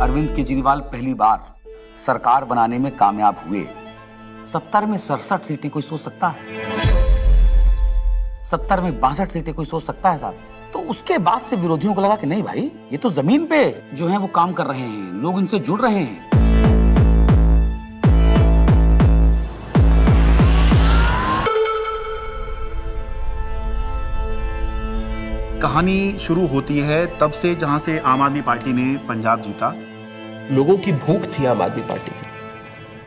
अरविंद केजरीवाल पहली बार सरकार बनाने में कामयाब हुए। 70 में 67 सीटें कोई सोच सकता है? 70 में 62 सीटें कोई सोच सकता है साहब? तो उसके बाद से विरोधियों को लगा कि नहीं भाई, ये तो जमीन पे जो है वो काम कर रहे हैं, लोग इनसे जुड़ रहे हैं। कहानी शुरू होती है तब से जहां से आम आदमी पार्टी ने पंजाब जीता। लोगों की भूख थी आम आदमी पार्टी की।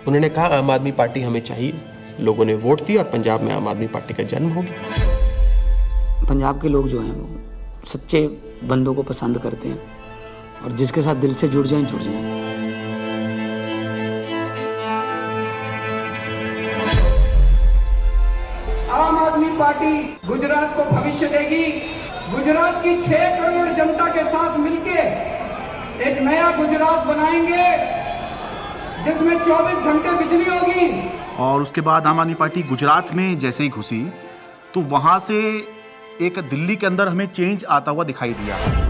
उन्होंने कहा आम आदमी पार्टी हमें चाहिए। लोगों ने वोट दिया और पंजाब में आम आदमी पार्टी का जन्म हो गया। पंजाब के लोग जो हैं वो सच्चे बंदों को पसंद करते हैं और जिसके साथ दिल से जुड़ जाएं जुड़ जाएं। आम आदमी पार्टी गुजरात को भविष्य देगी। गुजरात की 6 करोड़ जनता के साथ मिलके एक नया गुजरात बनाएंगे जिसमें 24 घंटे बिजली होगी। और उसके बाद आम आदमी पार्टी गुजरात में जैसे ही घुसी तो वहां से एक दिल्ली के अंदर हमें चेंज आता हुआ दिखाई दिया।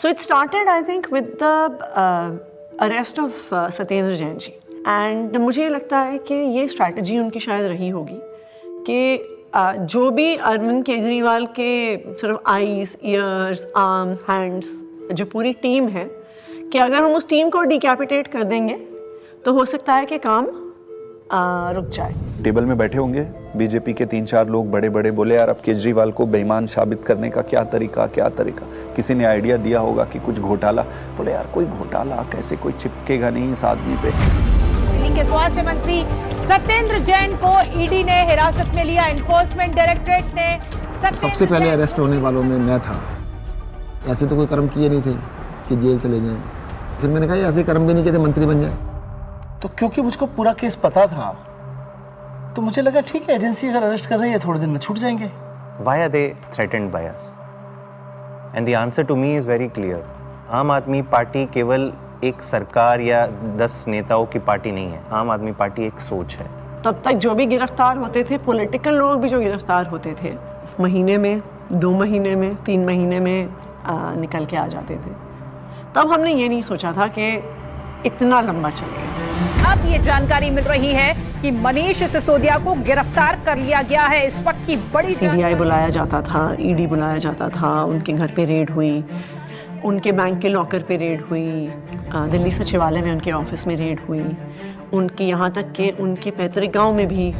So it started, I think, with the arrest of Satyendra Jain ji, and मुझे ये लगता है कि ये स्ट्रैटेजी उनकी शायद रही होगी कि जो भी अरविंद केजरीवाल के सिर्फ आईज, ईयर्स, आर्म्स, हैंड्स, जो पूरी टीम है, कि अगर हम उस टीम को डिकैपिटेट कर देंगे तो हो सकता है कि काम रुक जाए। टेबल में बैठे होंगे बीजेपी के 3-4 लोग बड़े बड़े, बोले यार अब केजरीवाल को बेईमान साबित करने का क्या तरीका। किसी ने आइडिया दिया होगा कि कुछ घोटाला, बोले यार कोई घोटाला कैसे, कोई चिपकेगा नहीं इस आदमी पे। दिल्ली के स्वास्थ्य मंत्री सत्येंद्र जैन को ईडी ने हिरासत में लिया। एनफोर्समेंट डायरेक्टरेट ने सबसे पहले अरेस्ट होने वालों में मैं था। ऐसे तो कोई कर्म किए नहीं थे कि जेल चले जाएं। फिर मैंने कहा ऐसे कर्म भी नहीं किए थे मंत्री बन जाए। तो क्योंकि मुझको पूरा केस पता था तो मुझे लगा ठीक है, एजेंसी अगर अरेस्ट कर रही है थोड़े दिन में छूट जाएंगे। Why are they threatened by us? And the answer to me is very clear. आम आदमी पार्टी केवल एक सरकार या 10 नेताओं की पार्टी नहीं है। आम आदमी पार्टी एक सोच है। तब तक जो भी गिरफ्तार होते थे, पॉलिटिकल लोग भी जो गिरफ्तार होते थे, महीने में, 2 महीने में, 3 महीने में निकल के आ जाते थे। तब हमने ये नहीं सोचा था कि इतना लंबा चलेगा। अब ये जानकारी मिल रही है कि मनीष सिसोदिया को गिरफ्तार कर लिया गया है। इस वक्त की बड़ी सीबीआई बुलाया जाता था, ईडी बुलाया जाता था, उनके घर पे रेड हुई, उनके बैंक के लॉकर पे रेड हुई, दिल्ली सचिवालय में उनके ऑफिस में रेड हुई, उनकी यहाँ तक कि उनके पैतृक गांव में भी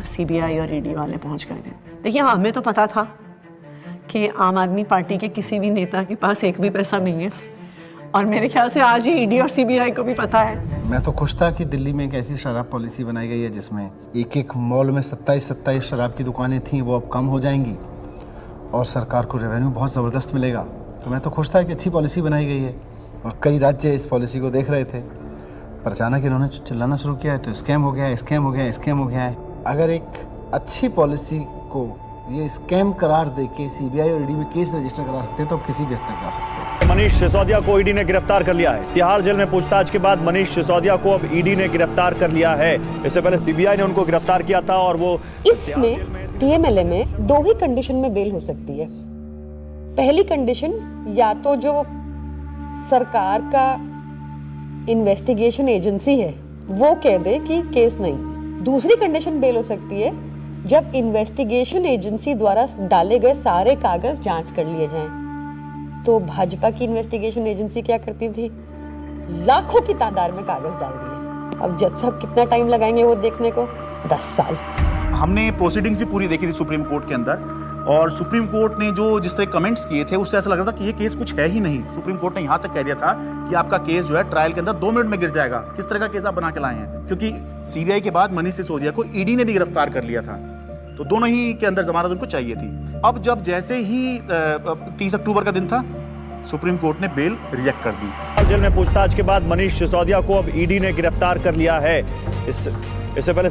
सीबीआई और ईडी वाले पहुँच गए थे। देखिए हमें तो पता था कि आम आदमी पार्टी के किसी भी नेता के पास एक भी पैसा नहीं है, और मेरे ख्याल से आज ही ईडी और सीबीआई को भी पता है। मैं तो खुश था कि दिल्ली में एक ऐसी शराब पॉलिसी बनाई गई है जिसमें एक मॉल में 27 शराब की दुकानें थीं, वो अब कम हो जाएंगी और सरकार को रेवेन्यू बहुत ज़बरदस्त मिलेगा। तो मैं तो खुश था कि अच्छी पॉलिसी बनाई गई है और कई राज्य इस पॉलिसी को देख रहे थे। पर अचानक इन्होंने चिल्लाना शुरू किया है तो स्कैम हो गया है, स्कैम हो गया है, स्कैम हो गया है। अगर एक अच्छी पॉलिसी को ये स्कैम करार देके सीबीआई और ईडी में केस रजिस्टर करा सकते हैं तो अब किसी भी हद तक जा सकते हैं। मनीष सिसोदिया को ईडी ने गिरफ्तार कर लिया है। तिहाड़ जेल में पूछताछ के बाद मनीष सिसोदिया को अब ईडी ने गिरफ्तार कर लिया है। इससे पहले सीबीआई ने उनको गिरफ्तार किया था और वो इसमें पीएमएलए में 2 ही कंडीशन में बेल हो सकती है। पहली कंडीशन या तो जो सरकार का इन्वेस्टिगेशन एजेंसी है वो कह दे कि केस नहीं। दूसरी कंडीशन बेल हो सकती है जब इन्वेस्टिगेशन एजेंसी द्वारा डाले गए सारे कागज जांच कर लिए जाएं। तो भाजपा की इन्वेस्टिगेशन एजेंसी क्या करती थी, लाखों की तादाद में कागज डाल दिए। अब जज साहब कितना टाइम लगाएंगे वो देखने को, 10 साल। हमने प्रोसीडिंग्स भी पूरी देखी थी सुप्रीम कोर्ट के अंदर। और सुप्रीम कोर्ट ने जो जिस तरह कमेंट्स किए थे उससे ऐसा लग रहा था कि ये केस कुछ है ही नहीं। सुप्रीम कोर्ट ने यहाँ तक कह दिया था कि आपका केस जो है ट्रायल के अंदर 2 मिनट में गिर जाएगा। किस तरह का केस आप बना के लाए हैं, क्योंकि सीबीआई के बाद मनीष सिसोदिया को ईडी ने भी गिरफ्तार कर लिया था, तो दोनों ही के अंदर जमानत उनको चाहिए थी। अब जब जैसे ही 30 अक्टूबर का दिन था, सुप्रीम कोर्ट ने बेल रिजेक्ट कर दी। जेल में पूछताछ के बाद मनीष सिसोदिया को अब ईडी ने गिरफ्तार कर लिया है। इससे पहले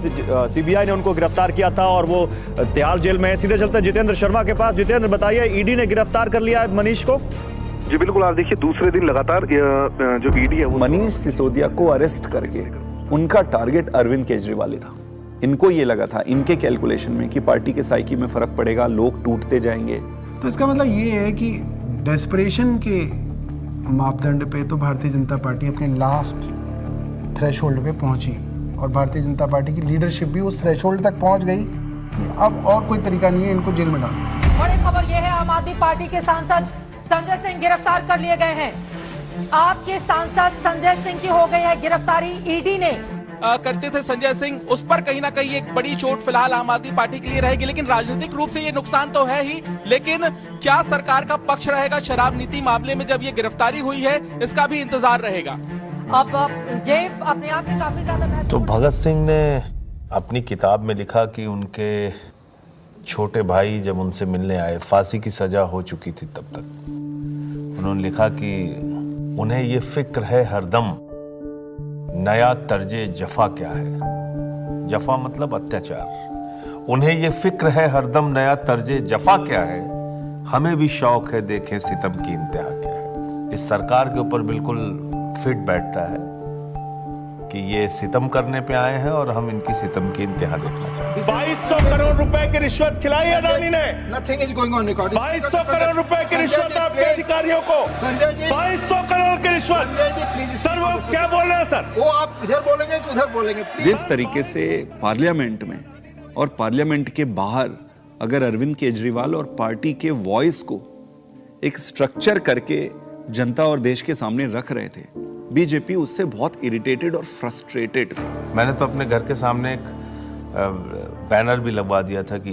सीबीआई ने उनको गिरफ्तार किया था और वो तिहाड़ जेल में है। सीधे चलते हैं जितेंद्र शर्मा के पास। जितेंद्र, बताइए, ईडी ने गिरफ्तार कर लिया है मनीष को? जी बिल्कुल, आप देखिए दूसरे दिन लगातार जो ईडी है वो मनीष सिसोदिया को अरेस्ट करके उनका टारगेट अरविंद केजरीवाल ही था। इनको ये लगा था, इनके कैलकुलेशन में, कि पार्टी के साइकी में फर्क पड़ेगा, लोग टूटते जाएंगे। तो इसका मतलब ये है कि डेस्परेशन के मापदंड पे तो भारतीय जनता पार्टी अपने लास्ट थ्रेशोल्ड पे पहुंची और भारतीय जनता पार्टी की लीडरशिप भी उस थ्रेशोल्ड तक पहुंच गई कि अब और कोई तरीका नहीं है इनको जेल में डालने। बड़ी खबर यह है, आम आदमी पार्टी के सांसद संजय सिंह गिरफ्तार कर लिए गए हैं। आपके सांसद संजय सिंह की हो गई है गिरफ्तारी। ईडी ने करते थे संजय सिंह, उस पर कहीं ना कहीं एक बड़ी चोट फिलहाल आम आदमी पार्टी के लिए रहेगी, लेकिन राजनीतिक रूप से ये नुकसान तो है ही। लेकिन क्या सरकार का पक्ष रहेगा शराब नीति मामले में जब ये गिरफ्तारी हुई है, इसका भी इंतजार रहेगा। अब ये अपने आप में काफी ज्यादा तो भगत सिंह ने अपनी किताब में लिखा कि उनके छोटे भाई जब उनसे मिलने आए, फांसी की सजा हो चुकी थी तब तक, उन्होंने लिखा कि उन्हें ये फिक्र है हरदम नया तर्जे जफा क्या है। जफा मतलब अत्याचार। उन्हें ये फिक्र है हरदम नया तर्जे जफा क्या है, हमें भी शौक है देखें सितम की इंतहा क्या है। इस सरकार के ऊपर बिल्कुल फिट बैठता है कि ये सितम करने पे आए हैं और हम इनकी सितम की इंतहा देखना चाहते हैं। 2200 करोड़ रुपए की रिश्वत खिलाई अडानी ने। Nothing is going on record. 2200 crore रुपए की रिश्वत आपके अधिकारियों को। संजय जी, 2200 करोड़ की रिश्वत। संजय जी प्लीज। सर वो क्या बोल रहे हैं सर? वो आप इधर बोलेंगे कि उधर बोलेंगे? जिस तरीके से पार्लियामेंट में और पार्लियामेंट के बाहर अगर अरविंद केजरीवाल और पार्टी के वॉइस को एक स्ट्रक्चर करके जनता और देश के सामने रख रहे थे, बीजेपी उससे बहुत इरिटेटेड और फ्रस्ट्रेटेड थी। मैंने तो अपने घर के सामने एक बैनर भी लगवा दिया था कि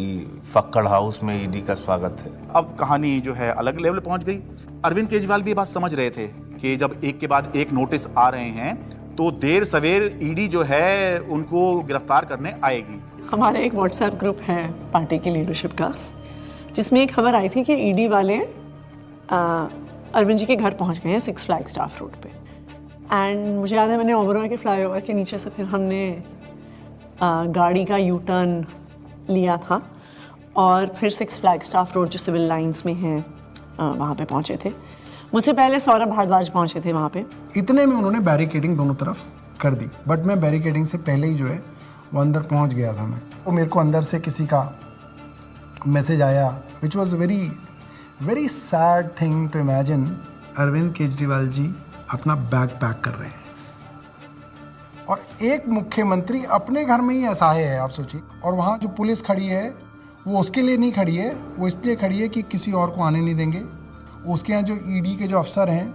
फक्कड़ हाउस में ईडी का स्वागत है। अब कहानी जो है अलग लेवल पहुंच गई। अरविंद केजरीवाल भी ये बात समझ रहे थे कि जब एक के बाद एक नोटिस आ रहे हैं तो देर सवेर ईडी जो है उनको गिरफ्तार करने आएगी। हमारा एक व्हाट्सएप ग्रुप है पार्टी की लीडरशिप का, जिसमें एक खबर आई थी कि ईडी वाले अरविंद जी के घर पहुंच गए हैं 6 फ्लैग स्टाफ रोड पे। एंड मुझे याद है मैंने ओबरॉय के फ्लाईओवर के नीचे से फिर हमने गाड़ी का यू टर्न लिया था और फिर 6 फ्लैग स्टाफ रोड जो सिविल लाइंस में है वहाँ पे पहुँचे थे। मुझसे पहले सौरभ भारद्वाज पहुँचे थे वहाँ पे। इतने में उन्होंने बैरिकेडिंग दोनों तरफ कर दी, बट मैं बैरिकेडिंग से पहले ही जो है वो अंदर पहुँच गया था। मैं तो मेरे को अंदर से किसी का मैसेज आया which was very sad thing to imagine. Arvind Kejriwal ji अपना बैग पैक कर रहे हैं और एक मुख्यमंत्री अपने घर में ही असहाय है, आप सोचिए। और वहाँ जो पुलिस खड़ी है वो उसके लिए नहीं खड़ी है, वो इसलिए खड़ी है कि किसी और को आने नहीं देंगे। उसके यहाँ जो ईडी के जो अफसर हैं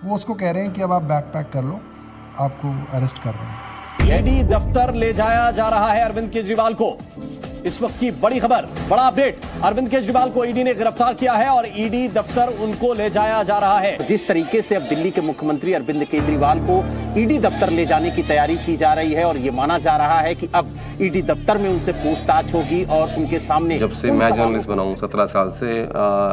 वो उसको कह रहे हैं कि अब आप बैग पैक कर लो, आपको अरेस्ट कर रहे हैं। ईडी दफ्तर ले जाया जा रहा है अरविंद केजरीवाल को। इस वक्त की बड़ी खबर, बड़ा अपडेट, अरविंद केजरीवाल को ईडी ने गिरफ्तार किया है और ईडी दफ्तर उनको ले जाया जा रहा है। जिस तरीके से अब दिल्ली के मुख्यमंत्री अरविंद केजरीवाल को ईडी दफ्तर ले जाने की तैयारी की जा रही है और ये माना जा रहा है कि अब ईडी दफ्तर में उनसे पूछताछ होगी और उनके सामने। जब से मैं जर्नलिस्ट बना हूं 17 साल से,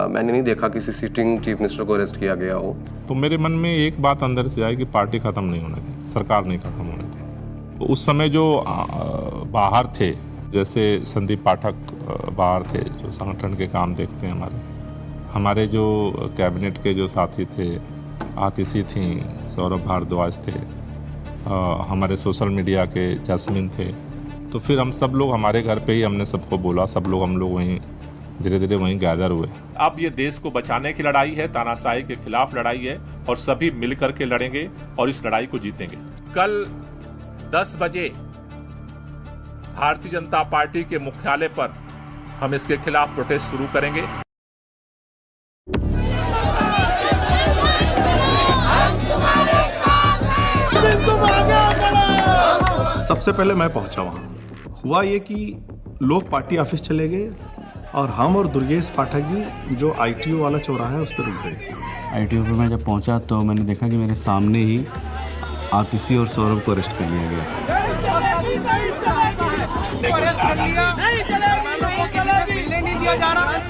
मैंने नहीं देखा किसी सिटिंग चीफ मिनिस्टर को अरेस्ट किया गया हो। तो मेरे मन में एक बात अंदर से आई कि पार्टी खत्म नहीं होने दी, सरकार नहीं खत्म होने दी। तो उस समय जो बाहर थे, जैसे संदीप पाठक बाहर थे जो संगठन के काम देखते हैं, हमारे जो कैबिनेट के जो साथी थे, आतिशी थी, सौरभ भारद्वाज थे, हमारे सोशल मीडिया के जैस्मिन थे। तो फिर हम सब लोग हमारे घर पे ही हमने सबको बोला, हम लोग वहीं धीरे धीरे वहीं गैदर हुए। अब ये देश को बचाने की लड़ाई है, तानाशाही के खिलाफ लड़ाई है और सभी मिलकर के लड़ेंगे और इस लड़ाई को जीतेंगे। कल 10 बजे भारतीय जनता पार्टी के मुख्यालय पर हम इसके खिलाफ प्रोटेस्ट शुरू करेंगे। सबसे पहले मैं पहुंचा वहां। हुआ ये कि लोग पार्टी ऑफिस चले गए और हम और दुर्गेश पाठक जी जो ITO वाला चौराहा है उस पर रुक गए। ITO पे मैं जब पहुंचा तो मैंने देखा कि मेरे सामने ही आतिशी और सौरभ को अरेस्ट कर लिया गया।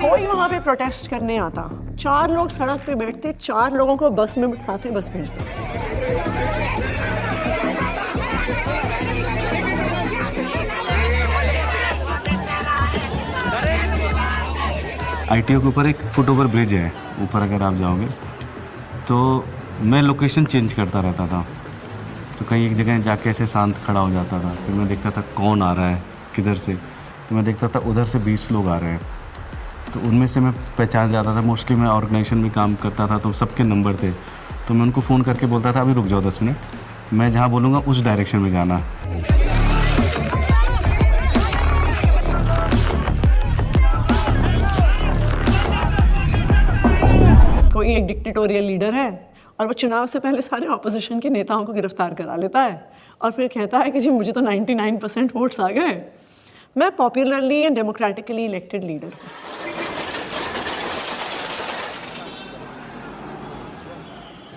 कोई वहाँ पे प्रोटेस्ट करने आता, 4 लोग सड़क पे बैठते, 4 लोगों को बस में बिठाते, बस भेजते। ITO के ऊपर एक फुट ओवर ब्रिज है, ऊपर अगर आप जाओगे तो मैं लोकेशन चेंज करता रहता था, तो कहीं एक जगह जाके ऐसे शांत खड़ा हो जाता था, फिर मैं देखता था कौन आ रहा है किधर से, तो मैं देखता था उधर से 20 लोग आ रहे हैं, तो उनमें से मैं पहचान जाता था। मोस्टली मैं ऑर्गेनाइजेशन में काम करता था तो सबके नंबर थे, तो मैं उनको फ़ोन करके बोलता था अभी रुक जाओ 10 मिनट, मैं जहाँ बोलूँगा उस डायरेक्शन में जाना। कोई एक डिक्टेटोरियल लीडर है और वो चुनाव से पहले सारे ऑपोजिशन के नेताओं को गिरफ्तार करा लेता है और फिर कहता है कि जी मुझे तो 99% वोट्स आ गए, मैं popularly and democratically elected leader हूँ।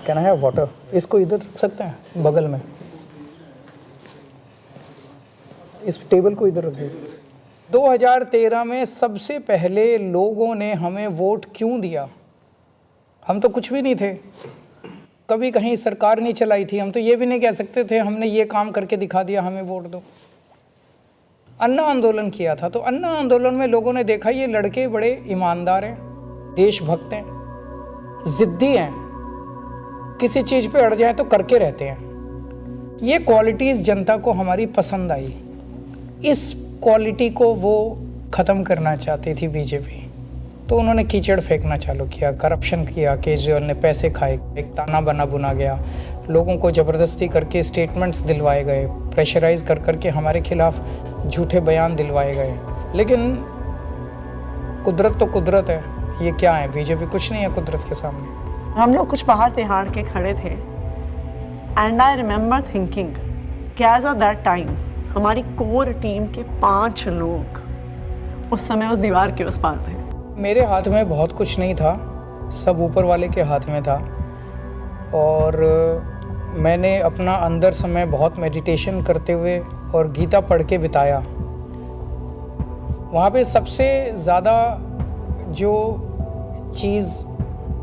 Can I have water? इसको इधर रख सकते हैं बगल में, इस टेबल को इधर रख दीजिए। 2013 में सबसे पहले लोगों ने हमें वोट क्यों दिया? हम तो कुछ भी नहीं थे, कभी कहीं सरकार नहीं चलाई थी, हम तो ये भी नहीं कह सकते थे हमने ये काम करके दिखा दिया हमें वोट दो। अन्ना आंदोलन किया था, तो अन्ना आंदोलन में लोगों ने देखा ये लड़के बड़े ईमानदार हैं, देशभक्त हैं, जिद्दी हैं, किसी चीज़ पे अड़ जाए तो करके रहते हैं। ये क्वालिटीज़ जनता को हमारी पसंद आई, इस क्वालिटी को वो ख़त्म करना चाहती थी बीजेपी, तो उन्होंने कीचड़ फेंकना चालू किया, करप्शन किया, केजरीवाल ने पैसे खाए, एक ताना बना बुना गया, लोगों को ज़बरदस्ती करके स्टेटमेंट्स दिलवाए गए, प्रेशराइज कर करके हमारे खिलाफ झूठे बयान दिलवाए गए। लेकिन कुदरत तो कुदरत है, ये क्या है, बीजेपी कुछ नहीं है कुदरत के सामने। हम लोग कुछ बाहर तिहाड़ के खड़े थे एंड आई रिमेंबर थिंकिंग कि एज ऑफ दैट टाइम हमारी कोर टीम के 5 लोग उस समय उस दीवार के उस पार थे। मेरे हाथ में बहुत कुछ नहीं था, सब ऊपर वाले के हाथ में था, और मैंने अपना अंदर समय बहुत मेडिटेशन करते हुए और गीता पढ़ के बिताया। वहाँ पे सबसे ज़्यादा जो चीज़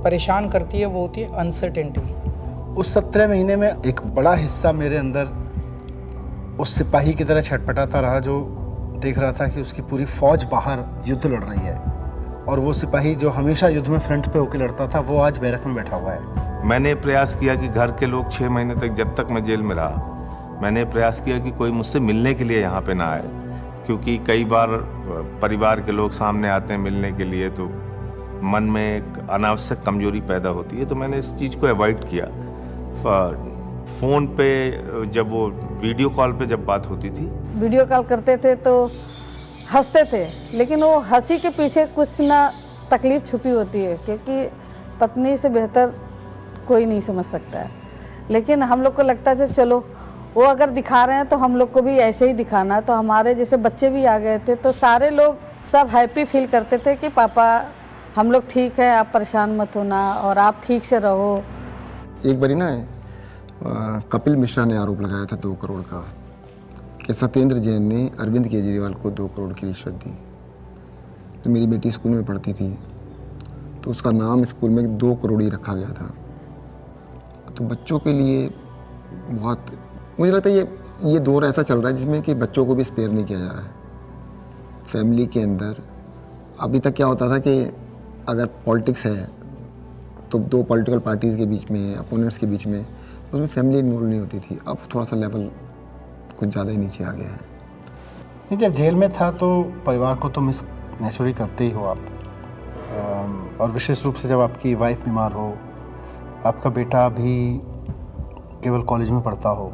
परेशान करती है वो होती है अनसर्टेनिटी। उस 17 महीने में एक बड़ा हिस्सा मेरे अंदर उस सिपाही की तरह छटपटाता रहा जो देख रहा था कि उसकी पूरी फौज बाहर युद्ध लड़ रही है, और वो सिपाही जो हमेशा युद्ध में फ्रंट पे होकर लड़ता था वो आज बैरक में बैठा हुआ है। मैंने प्रयास किया कि घर के लोग 6 महीने तक, जब तक मैं जेल में रहा, मैंने प्रयास किया कि कोई मुझसे मिलने के लिए यहाँ पे ना आए, क्योंकि कई बार परिवार के लोग सामने आते हैं मिलने के लिए तो मन में एक अनावश्यक कमजोरी पैदा होती है, तो मैंने इस चीज़ को अवॉइड किया। फ़ोन पे जब वो वीडियो कॉल पे जब बात होती थी, वीडियो कॉल करते थे तो हंसते थे, लेकिन वो हंसी के पीछे कुछ ना तकलीफ छुपी होती है, क्योंकि पत्नी से बेहतर कोई नहीं समझ सकता है। लेकिन हम लोग को लगता है चलो वो अगर दिखा रहे हैं तो हम लोग को भी ऐसे ही दिखाना। तो हमारे जैसे बच्चे भी आ गए थे, तो सारे लोग सब हैप्पी फील करते थे कि पापा हम लोग ठीक है, आप परेशान मत होना और आप ठीक से रहो। एक बारी ना कपिल मिश्रा ने आरोप लगाया था 2 करोड़ का कि सत्येंद्र जैन ने अरविंद केजरीवाल को 2 करोड़ की रिश्वत दी। तो मेरी बेटी स्कूल में पढ़ती थी, तो उसका नाम स्कूल में 2 करोड़ ही रखा गया था। तो बच्चों के लिए बहुत, मुझे लगता है ये दौर ऐसा चल रहा है जिसमें कि बच्चों को भी स्पेयर नहीं किया जा रहा है। फैमिली के अंदर अभी तक क्या होता था कि अगर पॉलिटिक्स है तो 2 पॉलिटिकल पार्टीज़ के बीच में, अपोनेंट्स के बीच में, उसमें फैमिली इन्वॉल्व नहीं होती थी। अब थोड़ा सा लेवल कुछ ज़्यादा ही नीचे आ गया है। नहीं, जब जेल में था तो परिवार को तो मिस नेचुरली करते ही हो आप, और विशेष रूप से जब आपकी वाइफ बीमार हो, आपका बेटा भी केवल कॉलेज में पढ़ता हो।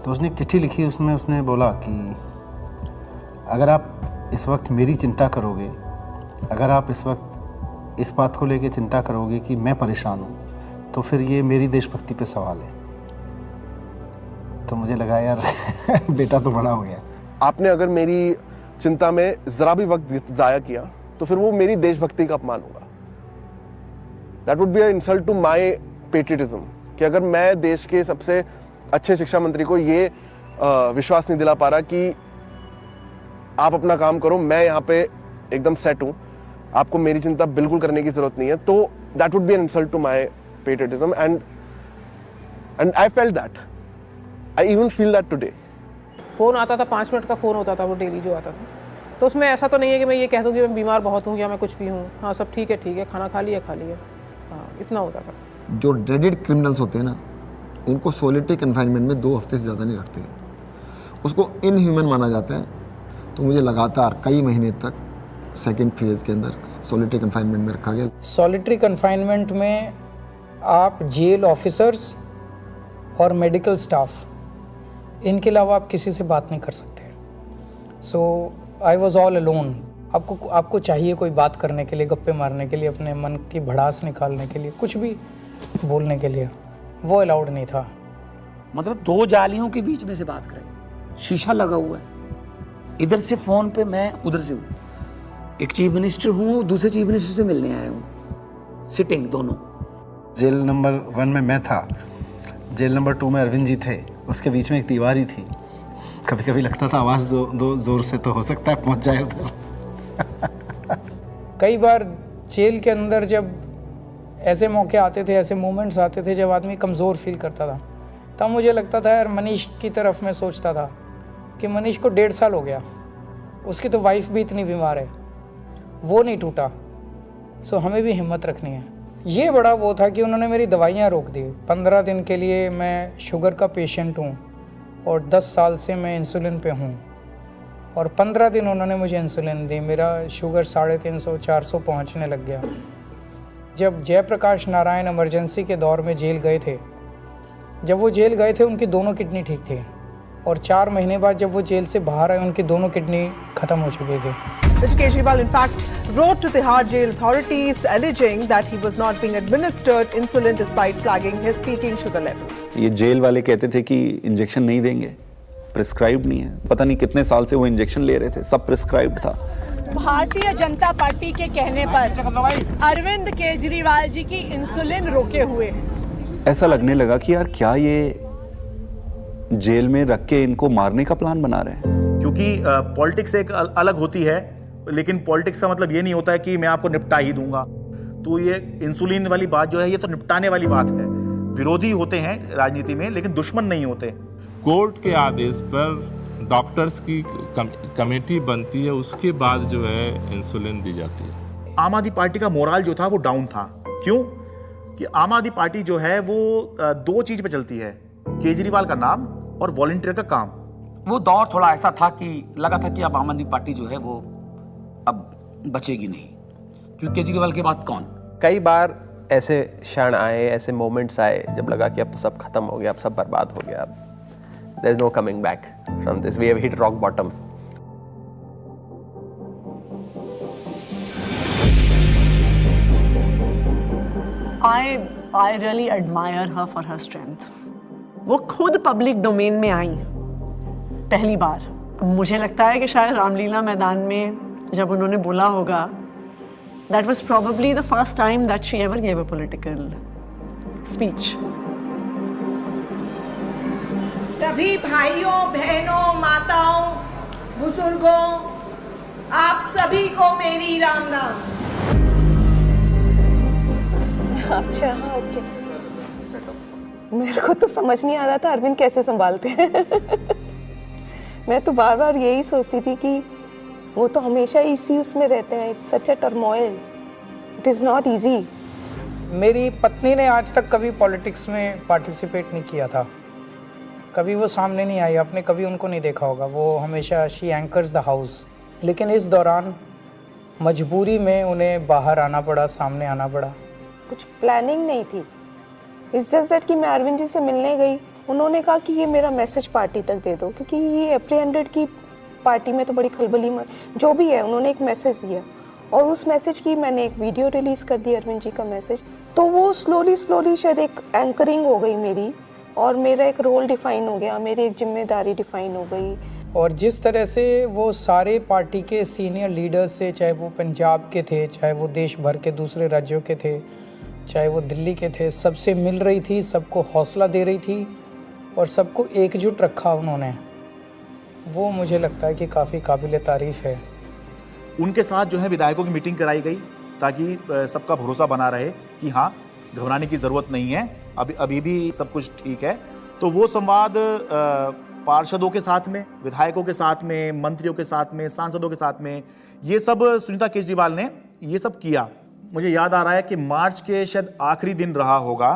तो उसने चिट्ठी लिखी, उसमें उसने बोला कि अगर आप इस वक्त मेरी चिंता करोगे, अगर आप इस वक्त इस बात को लेके चिंता करोगे कि मैं परेशान हूँ, तो फिर ये मेरी देशभक्ति पे सवाल है। तो मुझे लगा यार बेटा तो बड़ा हो गया। आपने अगर मेरी चिंता में जरा भी वक्त जाया किया तो फिर वो मेरी देशभक्ति का अपमान होगा। That would be a insult to my patriotism कि अगर मैं देश के सबसे अच्छे शिक्षा मंत्री को ये विश्वास नहीं दिला पा रहा कि आप अपना काम करो, मैं यहाँ पे एकदम सेट हूँ, आपको मेरी चिंता बिल्कुल करने की जरूरत नहीं है, तो that would be an insult to my patriotism and I felt that, I even feel that today. Phone आता था, 5 मिनट का फ़ोन होता था वो डेली जो आता था, तो उसमें ऐसा तो नहीं है कि मैं ये कह दूँ कि मैं बीमार बहुत हूँ या मैं कुछ भी हूँ, हाँ सब ठीक है, खाना खा लिया, हाँ इतना होता था। जो ड्रेडेड क्रिमिनल्स होते हैं ना, उनको सोलिटरी कन्फाइनमेंट में 2 हफ्ते से ज़्यादा नहीं रखते, उसको इनह्यूमन माना जाता है। तो मुझे लगातार कई महीने तक सेकेंड फेज के अंदर सॉलिटरी कन्फाइनमेंट में रखा गया। सॉलिटरी कन्फाइनमेंट में आप जेल ऑफिसर्स और मेडिकल स्टाफ, इनके अलावा आप किसी से बात नहीं कर सकते। सो आई वॉज ऑल अलोन। आपको चाहिए कोई बात करने के लिए, गप्पे मारने के लिए, अपने मन की भड़ास निकालने के लिए, कुछ भी बोलने के लिए, वो अलाउड नहीं था। मतलब 2 जालियों के बीच में से बात करें, शीशा लगा हुआ है, इधर से फोन पे मैं उधर से हूँ, एक चीफ मिनिस्टर हूँ, दूसरे चीफ मिनिस्टर से मिलने आया हूँ, सिटिंग दोनों। जेल नंबर 1 में मैं था, जेल नंबर 2 में अरविंद जी थे, उसके बीच में एक दीवार थी। कभी कभी लगता था आवाज़ दो जोर से तो हो सकता है पहुँच जाए उधर। कई बार जेल के अंदर जब ऐसे मौके आते थे, ऐसे मोमेंट्स आते थे जब आदमी कमज़ोर फील करता था, तब मुझे लगता था यार मनीष की तरफ मैं सोचता था कि मनीष को 1.5 साल हो गया, उसकी तो वाइफ भी इतनी बीमार है, वो नहीं टूटा, सो हमें भी हिम्मत रखनी है। ये बड़ा वो था कि उन्होंने मेरी दवाइयाँ रोक दी। 15 दिन के लिए मैं शुगर का पेशेंट हूँ और 10 साल से मैं इंसुलिन पे हूँ, और 15 दिन उन्होंने मुझे इंसुलिन दी, मेरा शुगर 350-400 पहुँचने लग गया। जब जयप्रकाश नारायण इमरजेंसी के दौर में जेल गए थे, जब वो जेल गए थे उनकी दोनों किडनी ठीक थी, और 4 महीने बाद जब वो जेल से बाहर आए उनकी दोनों किडनी खत्म हो चुकी थी। Mr. Kejriwal, in fact, wrote to Tihar jail authorities alleging that he was not being administered insulin despite flagging his peaking sugar levels. ये जेल वाले कहते थे कि इंजेक्शन नहीं देंगे, प्रिस्क्राइब नहीं है, पता नहीं कितने साल से वो इंजेक्शन ले रहे थे, सब प्रिस्क्राइब्ड था। भारतीय जनता पार्टी के कहने पर अरविंद केजरीवाल जी की इंसुलिन रोके हुए हैं। ऐसा लगने लगा कि यार क्या ये जेल में रख के इनको मारने का प्लान बना रहे हैं। क्योंकि पॉलिटिक्स एक अलग होती है, लेकिन पॉलिटिक्स का मतलब ये नहीं होता है कि मैं आपको निपटा ही दूंगा। तो ये इंसुलिन वाली बात जो है, ये तो निपटाने वाली बात है। विरोधी होते हैं राजनीति में, लेकिन दुश्मन नहीं होते। कोर्ट के आदेश पर डॉक्टर्स की कमेटी बनती है, उसके बाद जो है इंसुलिन दी जाती है। आम आदमी पार्टी का मोराल जो था वो डाउन था। क्यों? कि आम आदमी पार्टी जो है वो 2 चीज पे चलती है, केजरीवाल का नाम और वॉलंटियर का काम। वो दौर थोड़ा ऐसा था कि लगा था कि अब आम आदमी पार्टी जो है वो अब बचेगी नहीं, क्योंकि केजरीवाल के बाद कौन। कई बार ऐसे क्षण आए, ऐसे मोमेंट्स आए जब लगा कि अब तो सब खत्म हो गया, अब सब बर्बाद हो गया, अब there is no coming back from this, we have hit rock bottom. I really admire her for her strength. वो खुद पब्लिक डोमेन में आई पहली बार। मुझे लगता है कि शायद रामलीला मैदान में जब उन्होंने बोला होगा, that was probably the first time that she ever gave a political speech. सभी भाइयों, बहनों, माताओं, बुजुर्गों, आप सभी को मेरी राम राम। अच्छा, ओके। मेरे को तो समझ नहीं आ रहा था अरविंद कैसे संभालते हैं। मैं तो बार बार यही सोचती थी कि वो तो हमेशा इसी उसमें रहते हैं। It's such a turmoil, it is not easy. मेरी पत्नी ने आज तक कभी पॉलिटिक्स में पार्टिसिपेट नहीं किया था, कभी वो सामने नहीं आई, आपने कभी उनको नहीं देखा होगा। वो हमेशा शी एंकर्स द हाउस, लेकिन इस दौरान मजबूरी में उन्हें बाहर आना पड़ा, सामने आना पड़ा। कुछ प्लानिंग नहीं थी, इट्स जस्ट दैट कि मैं अरविंद जी से मिलने गई, उन्होंने कहा कि ये मेरा मैसेज पार्टी तक दे दो, क्योंकि ये एप्रीहेंडेड की पार्टी में तो बड़ी खलबली में जो भी है, उन्होंने एक मैसेज दिया और उस मैसेज की मैंने एक वीडियो रिलीज़ कर दी, अरविंद जी का मैसेज। तो वो स्लोली शायद एक एंकरिंग हो गई मेरी, और मेरा एक रोल डिफाइन हो गया, मेरी एक जिम्मेदारी डिफाइन हो गई। और जिस तरह से वो सारे पार्टी के सीनियर लीडर्स से, चाहे वो पंजाब के थे, चाहे वो देश भर के दूसरे राज्यों के थे, चाहे वो दिल्ली के थे, सबसे मिल रही थी, सबको हौसला दे रही थी और सबको एकजुट रखा उन्होंने, वो मुझे लगता है कि काफ़ी काबिल तारीफ़ है। उनके साथ जो है विधायकों की मीटिंग कराई गई ताकि सबका भरोसा बना रहे कि हाँ, घबराने की ज़रूरत नहीं है, अभी भी सब कुछ ठीक है। तो वो संवाद पार्षदों के साथ में, विधायकों के साथ में, मंत्रियों के साथ में, सांसदों के साथ में, ये सब सुनीता केजरीवाल ने ये सब किया। मुझे याद आ रहा है कि मार्च के शायद आखिरी दिन रहा होगा,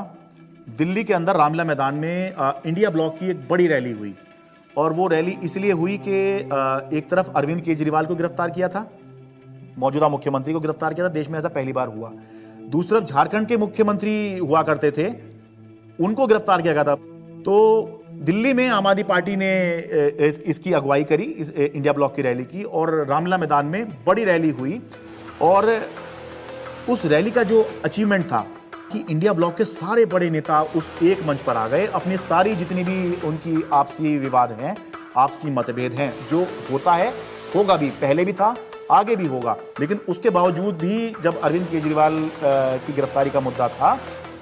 दिल्ली के अंदर रामलीला मैदान में इंडिया ब्लॉक की एक बड़ी रैली हुई और वो रैली इसलिए हुई कि एक तरफ अरविंद केजरीवाल को गिरफ्तार किया था, मौजूदा मुख्यमंत्री को गिरफ्तार किया था, देश में ऐसा पहली बार हुआ। दूसरी तरफ झारखंड के मुख्यमंत्री हुआ करते थे, उनको गिरफ्तार किया गया था। तो दिल्ली में आम आदमी पार्टी ने इसकी अगुवाई करी, इस इंडिया ब्लॉक की रैली की, और रामलीला मैदान में बड़ी रैली हुई। और उस रैली का जो अचीवमेंट था कि इंडिया ब्लॉक के सारे बड़े नेता उस एक मंच पर आ गए, अपनी सारी जितनी भी उनकी आपसी विवाद हैं, आपसी मतभेद हैं, जो होता है, होगा भी, पहले भी था, आगे भी होगा, लेकिन उसके बावजूद भी जब अरविंद केजरीवाल की गिरफ्तारी का मुद्दा था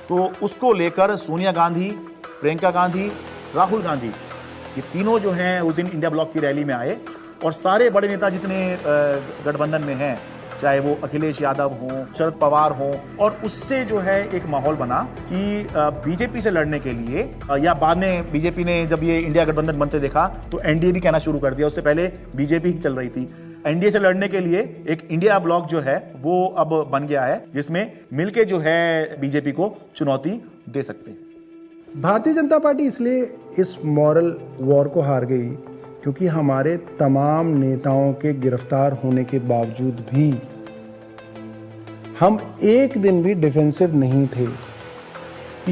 तो उसको लेकर सोनिया गांधी, प्रियंका गांधी, राहुल गांधी, ये तीनों जो हैं उस दिन इंडिया ब्लॉक की रैली में आए और सारे बड़े नेता जितने गठबंधन में हैं, चाहे वो अखिलेश यादव हों, शरद पवार हों, और उससे जो है एक माहौल बना कि बीजेपी से लड़ने के लिए, या बाद में बीजेपी ने जब ये इंडिया गठबंधन बनते देखा तो एनडीए भी कहना शुरू कर दिया, उससे पहले बीजेपी ही चल रही थी। एनडीए से लड़ने के लिए एक इंडिया ब्लॉक जो है वो अब बन गया है, जिसमें मिलके जो है बीजेपी को चुनौती दे सकते हैं। भारतीय जनता पार्टी इसलिए इस मॉरल वॉर को हार गई क्योंकि हमारे तमाम नेताओं के गिरफ्तार होने के बावजूद भी हम एक दिन भी डिफेंसिव नहीं थे।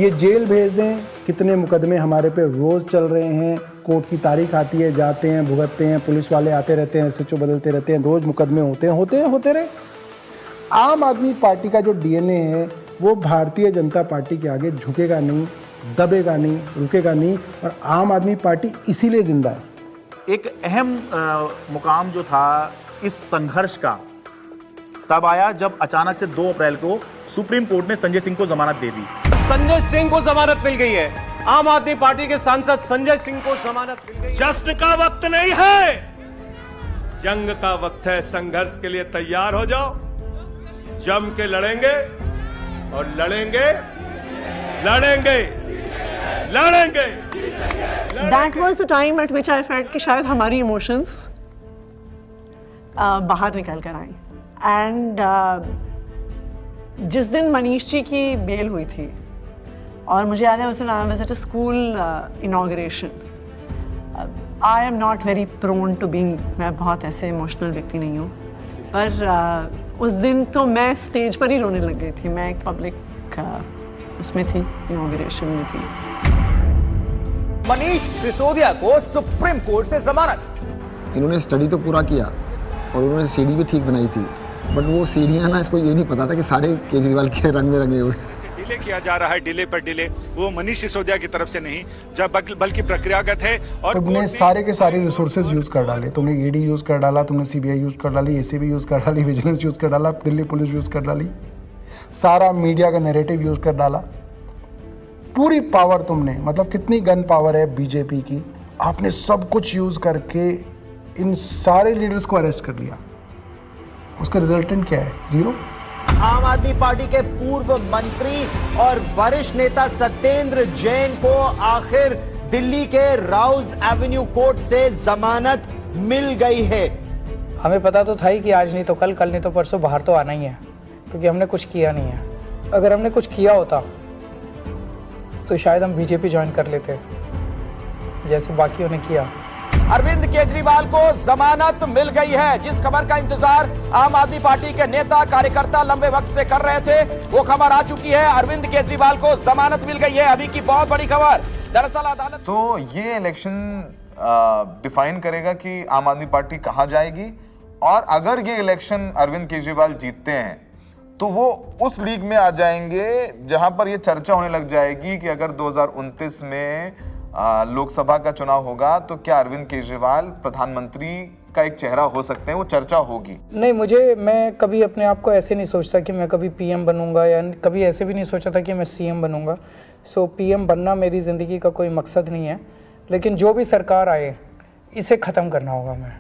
ये जेल भेज दें, कितने मुकदमे हमारे पे रोज चल रहे हैं, कोर्ट की तारीख आती है, जाते हैं, भुगतते हैं, पुलिस वाले आते रहते हैं, एसएचओ बदलते रहते हैं, रोज मुकदमे होते रहे। आम आदमी पार्टी का जो डीएनए है वो भारतीय जनता पार्टी के आगे झुकेगा नहीं, दबेगा नहीं, रुकेगा नहीं, और आम आदमी पार्टी इसीलिए जिंदा है। एक अहम मुकाम जो था इस संघर्ष का तब आया जब अचानक से 2 अप्रैल को सुप्रीम कोर्ट ने संजय सिंह को जमानत दे दी। संजय सिंह को जमानत मिल गई है। आम आदमी पार्टी के सांसद संजय सिंह को जमानत मिल गई। जश्न का वक्त नहीं है, जंग का वक्त है। संघर्ष के लिए तैयार हो जाओ, जम के लड़ेंगे और लड़ेंगे। That was the time at which I felt कि शायद हमारी इमोशंस बाहर निकल कर आई। एंड जिस दिन मनीष जी की बेल हुई थी, और मुझे याद है उस दिन I was at a school inauguration. I am not very prone to being, मैं बहुत ऐसे इमोशनल व्यक्ति नहीं हूँ, पर उस दिन तो मैं स्टेज पर ही रोने लग गई थी। मैं एक पब्लिक उसमें थी, इनॉग्रेशन में थी। मनीष सिसोदिया को सुप्रीम कोर्ट से जमानत। इन्होंने स्टडी तो पूरा किया और उन्होंने सीढ़ी भी ठीक बनाई थी, बट वो सीढ़ियाँ ना, इसको ये नहीं पता था कि सारे केजरीवाल के रंग में रंगे हुए। डिले किया जा रहा है, डिले पर डिले, वो मनीष सिसोदिया की तरफ से नहीं, जब बल्कि प्रक्रियागत है। और तुमने सारे के सारे रिसोर्सेज यूज कर डाले, तुमने ईडी यूज कर डाला, तुमने सीबीआई यूज कर डाली, एसीबी यूज कर डाली, विजिलेंस यूज कर डाला, दिल्ली पुलिस यूज कर डाली, सारा मीडिया का नैरेटिव यूज कर डाला, पूरी पावर तुमने, मतलब कितनी गन पावर है बीजेपी की, आपने सब कुछ यूज करके इन सारे लीडर्स को अरेस्ट कर लिया। उसका रिजल्टेंट क्या है? 0। आम आदमी पार्टी के पूर्व मंत्री और वरिष्ठ नेता सत्येंद्र जैन को आखिर दिल्ली के राउज एवेन्यू कोर्ट से जमानत मिल गई है। हमें पता तो था ही कि आज नहीं तो कल, कल नहीं तो परसों बाहर तो आना ही है, क्योंकि हमने कुछ किया नहीं है। अगर हमने कुछ किया होता तो शायद हम बीजेपी ज्वाइन कर लेते, जैसे बाकियों ने किया। अरविंद केजरीवाल को जमानत मिल गई है। जिस खबर का इंतजार आम आदमी पार्टी के नेता कार्यकर्ता लंबे वक्त से कर रहे थे, वो खबर आ चुकी है। अरविंद केजरीवाल को जमानत मिल गई है। अभी की बहुत बड़ी खबर, दरअसल अदालत तो ये इलेक्शन डिफाइन करेगा कि आम आदमी पार्टी कहां जाएगी, और अगर ये इलेक्शन अरविंद केजरीवाल जीतते हैं तो वो उस लीग में आ जाएंगे जहां पर ये चर्चा होने लग जाएगी कि अगर 2029 में लोकसभा का चुनाव होगा तो क्या अरविंद केजरीवाल प्रधानमंत्री का एक चेहरा हो सकते हैं, वो चर्चा होगी? नहीं, मैं कभी अपने आप को ऐसे नहीं सोचता कि मैं कभी पीएम बनूंगा, या कभी ऐसे भी नहीं सोचा था कि मैं सीएम बनूंगा। सो पीएम बनना मेरी ज़िंदगी का कोई मकसद नहीं है, लेकिन जो भी सरकार आए इसे ख़त्म करना होगा। मैं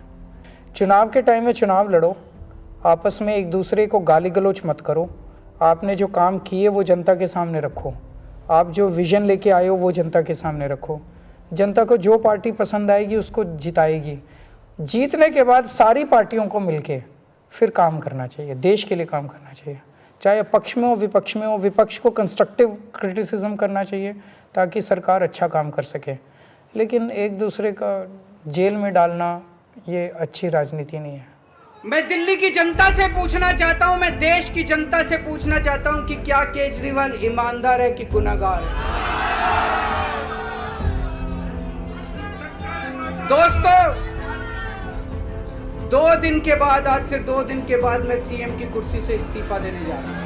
चुनाव के टाइम में चुनाव लड़ो, आपस में एक दूसरे को गाली गलौज मत करो, आपने जो काम किए वो जनता के सामने रखो, आप जो विज़न लेके आए हो वो जनता के सामने रखो। जनता को जो पार्टी पसंद आएगी उसको जिताएगी। जीतने के बाद सारी पार्टियों को मिलके फिर काम करना चाहिए, देश के लिए काम करना चाहिए, चाहे पक्ष में हो विपक्ष में हो। विपक्ष को कंस्ट्रक्टिव क्रिटिसिज्म करना चाहिए ताकि सरकार अच्छा काम कर सके, लेकिन एक दूसरे का जेल में डालना ये अच्छी राजनीति नहीं है। मैं दिल्ली की जनता से पूछना चाहता हूं, मैं देश की जनता से पूछना चाहता हूं कि क्या केजरीवाल ईमानदार है कि गुनहगार है? दोस्तों, 2 दिन के बाद, आज से 2 दिन के बाद मैं सीएम की कुर्सी से इस्तीफा देने जा रहा हूं,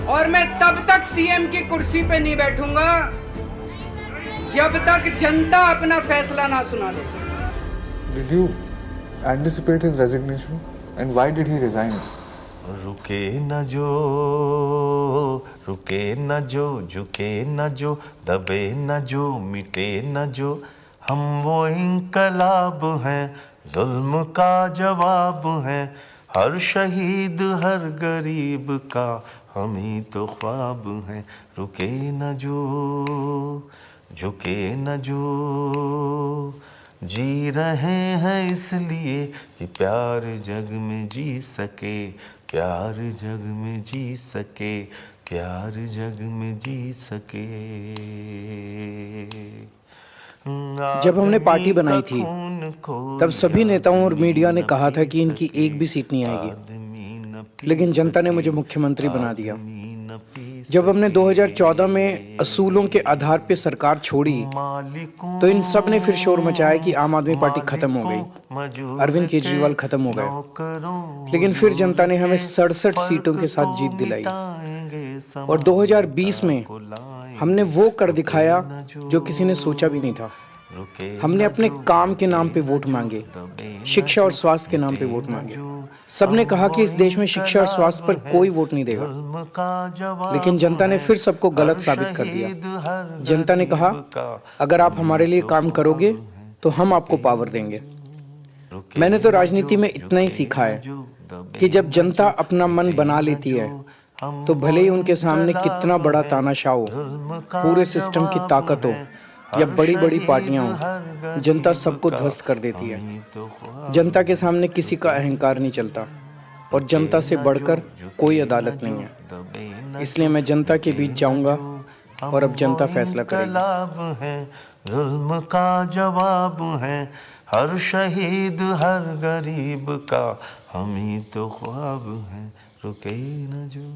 और मैं तब तक सीएम की कुर्सी पे नहीं बैठूंगा जब तक जनता अपना फैसला ना सुना दे। Did you anticipate his resignation and why did he resign? रुके न जो, झुके न जो, दबे न जो, मिटे न जो, हम वो इंकलाब हैं, जुल्म का जवाब हैं, हर शहीद हर गरीब का हम ही तो ख्वाब हैं। रुके न जो, झुके न जो, जी रहे हैं इसलिए कि प्यार जग में जी सके, प्यार जग में जी सके, प्यार जग में जी सके। जब हमने पार्टी बनाई थी तब सभी नेताओं और मीडिया ने कहा था कि इनकी एक भी सीट नहीं आएगी, लेकिन जनता ने मुझे मुख्यमंत्री बना दिया। जब हमने 2014 में असूलों के आधार पर सरकार छोड़ी तो इन सब ने फिर शोर मचाया कि आम आदमी पार्टी खत्म हो गई, अरविंद केजरीवाल खत्म हो गए। लेकिन फिर जनता ने हमें 67 सीटों के साथ जीत दिलाई, और 2020 में हमने वो कर दिखाया जो किसी ने सोचा भी नहीं था। हमने अपने काम के नाम पे वोट मांगे, शिक्षा और स्वास्थ्य के नाम पे वोट मांगे। सबने कहा कि इस देश में शिक्षा और स्वास्थ्य पर कोई वोट नहीं देगा, लेकिन जनता ने फिर सबको गलत साबित कर दिया। जनता ने कहा, अगर आप हमारे लिए काम करोगे तो हम आपको पावर देंगे। मैंने तो राजनीति में इतना ही सीखा है कि जब जनता अपना मन बना लेती है तो भले ही उनके सामने कितना बड़ा तानाशाह हो, पूरे सिस्टम की ताकत हो या बड़ी बड़ी पार्टियां हों, जनता सबको ध्वस्त कर देती है। जनता के सामने किसी का अहंकार नहीं चलता, और जनता से बढ़कर कोई अदालत नहीं है। इसलिए मैं जनता के बीच जाऊंगा और अब जनता फैसला करेगी। जुल्म का जवाब है, हर शहीद हर गरीब का हम ही तो ख्वाब हैं। रुके न जो।